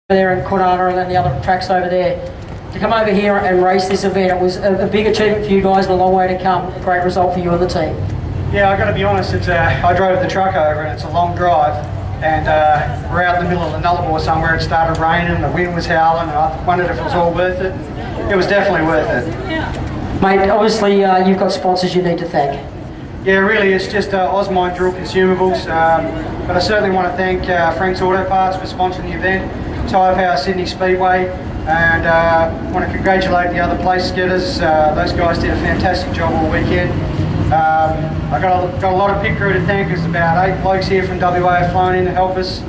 there in Kwinana and then the other tracks over there. To come over here and race this event, it was a big achievement for you guys and a long way to come. A great result for you and the team. Yeah, I've got to be honest, I drove the truck over and it's a long drive, and we're out in the middle of the Nullarbor somewhere. It started raining, the wind was howling, and I wondered if it was all worth it. It was definitely worth it. Mate, obviously you've got sponsors you need to thank. Yeah, really, it's just Osmine Drill Consumables, but I certainly want to thank Frank's Auto Parts for sponsoring the event, Tyre Power Sydney Speedway, and I want to congratulate the other place getters. Those guys did a fantastic job all weekend. I got a lot of pit crew to thank. There's about 8 blokes here from WA have flown in to help us.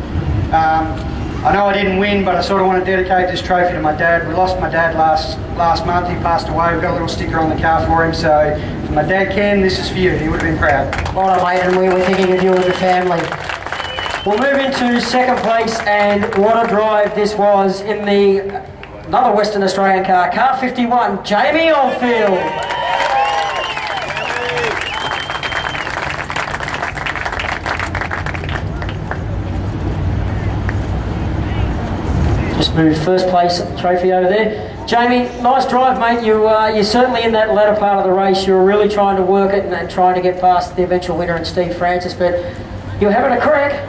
I know I didn't win, but I sort of want to dedicate this trophy to my dad. We lost my dad last month. He passed away. We've got a little sticker on the car for him. So, for my dad, Ken, this is for you. He would have been proud. Well done, mate, and we were thinking of you and the family. We'll move into second place, and what a drive this was in another Western Australian car, car 51, Jamie Oldfield. Just moved first place trophy over there. Jamie, nice drive, mate. You're certainly in that latter part of the race. You were really trying to work it and trying to get past the eventual winner and Steve Francis, but you're having a crack.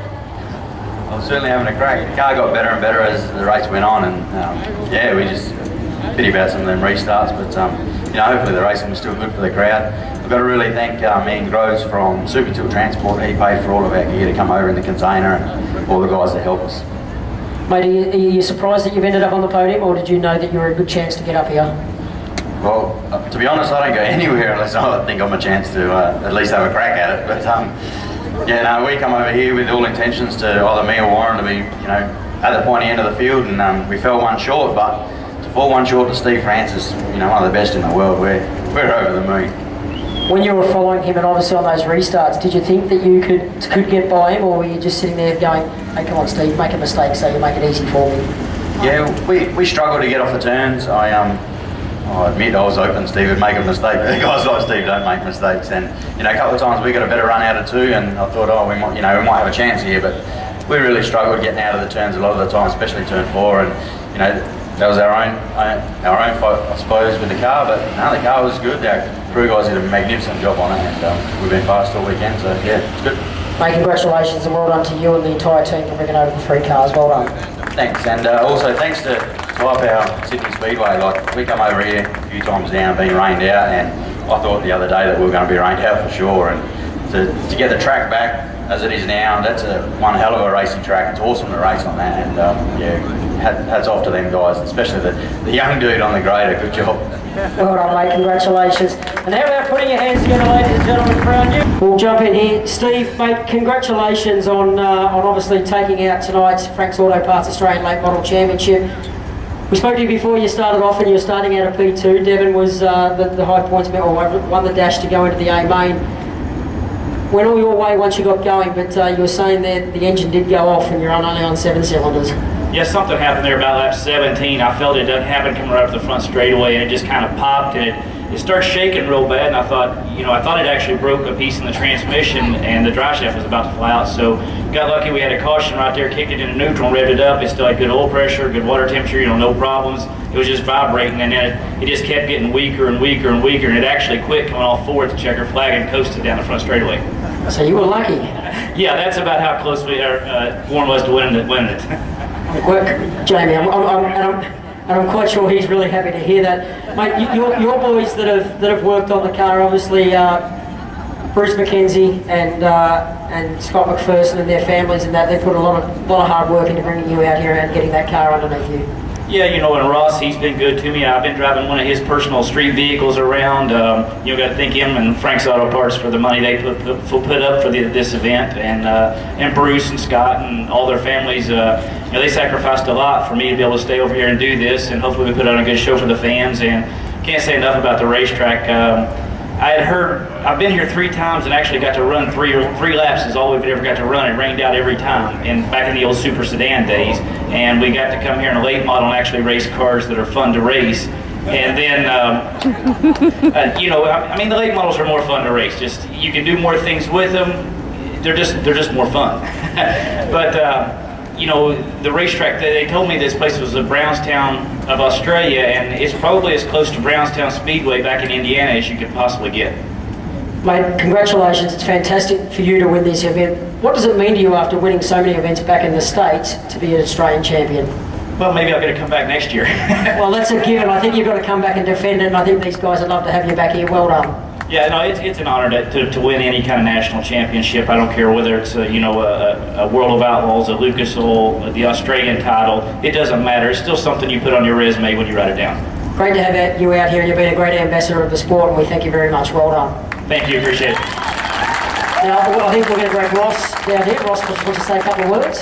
I was certainly having a crack. The car got better and better as the race went on, and yeah, we just pity about some of them restarts, but you know, hopefully the racing was still good for the crowd. I've got to really thank Ian Groves from Super Tilt Transport. He paid for all of our gear to come over in the container, and all the guys that help us. Mate, are you surprised that you've ended up on the podium, or did you know that you were a good chance to get up here? Well, to be honest, I don't go anywhere unless I think I'm a chance to at least have a crack at it. But yeah, no, we come over here with all intentions to either me or Warren to be, you know, at the pointy end of the field, and we fell one short. But to fall one short to Steve Francis, you know, one of the best in the world, we're over the moon. When you were following him and obviously on those restarts, did you think that you could get by him, or were you just sitting there going, hey, come on Steve, make a mistake so you make it easy for me? Yeah, we struggled to get off the turns. I admit I was hoping Steve would make a mistake, but guys like Steve don't make mistakes. And you know, a couple of times we got a better run out of 2, and I thought, oh, we might have a chance here. But we really struggled getting out of the turns a lot of the time, especially turn 4. And you know, that was our own fault, I suppose, with the car. But no, the car was good. Our crew guys did a magnificent job on it, and we've been fast all weekend. So yeah, it's good. Mate, congratulations and well done to you and the entire team for bringing over the 3 cars. Well done. Thanks, and also thanks to Tyre Power Sydney Speedway. Like, we come over here a few times now, being rained out, and I thought the other day that we were going to be rained out for sure. And to get the track back as it is now, that's one hell of a racing track. It's awesome to race on that, and yeah, hats off to them guys, especially the young dude on the grader. Good job. Well done, mate. Congratulations. And how about putting your hands together, ladies and gentlemen, around you? We'll jump in here. Steve, mate, congratulations on obviously taking out tonight's Frank's Auto Parts Australian Late Model Championship. We spoke to you before you started off, and you were starting out at P2. Devon was the high points man, or won the dash to go into the A main. Went all your way once you got going, but you were saying that the engine did go off and you're only on 7 cylinders. Yeah, something happened there about lap 17. I felt it didn't happen coming right up the front straightaway, and it just kind of popped, and it started shaking real bad, and I thought it actually broke a piece in the transmission, and the drive shaft was about to fly out. So got lucky, we had a caution right there, kicked it into neutral and revved it up. It still had good oil pressure, good water temperature, no problems. It was just vibrating, and then it just kept getting weaker and weaker and weaker, and it actually quit coming off forward to checker flag and coasted down the front straightaway. So you were lucky. Yeah, that's about how close Warren was to winning it. Jamie, I'm quite sure he's really happy to hear that. Mate, your boys that have worked on the car, obviously Bruce McKenzie and Scott McPherson and their families, and that they put a lot of hard work into bringing you out here and getting that car underneath you. Yeah, and Ross, he's been good to me. I've been driving one of his personal street vehicles around. Got to thank him and Frank's Auto Parts for the money they put up for this event, and Bruce and Scott and all their families. They sacrificed a lot for me to be able to stay over here and do this, and hopefully we put on a good show for the fans. And can't say enough about the racetrack. I've been here 3 times and actually got to run three laps is all we've ever got to run. It rained out every time, and back in the old super sedan days. And we got to come here in a late model and actually race cars that are fun to race. And then, I mean, the late models are more fun to race. Just you can do more things with them. They're just more fun. But you know, the racetrack, they told me this place was the Brownstown of Australia, and it's probably as close to Brownstown Speedway back in Indiana as you could possibly get. Mate, congratulations. It's fantastic for you to win this event. What does it mean to you after winning so many events back in the States to be an Australian champion? Well, maybe I've got to come back next year. Well, that's a given. I think you've got to come back and defend it, and I think these guys would love to have you back here. Well done. Yeah, no, it's an honor to win any kind of national championship. I don't care whether it's you know, a World of Outlaws, a Lucas Oil, the Australian title. It doesn't matter. It's still something you put on your resume when you write it down. Great to have you out here, and you've been a great ambassador of the sport, and we thank you very much. Well done. Thank you, appreciate it. Now, I think we're going to grab Ross down here. Ross wants to say a couple of words.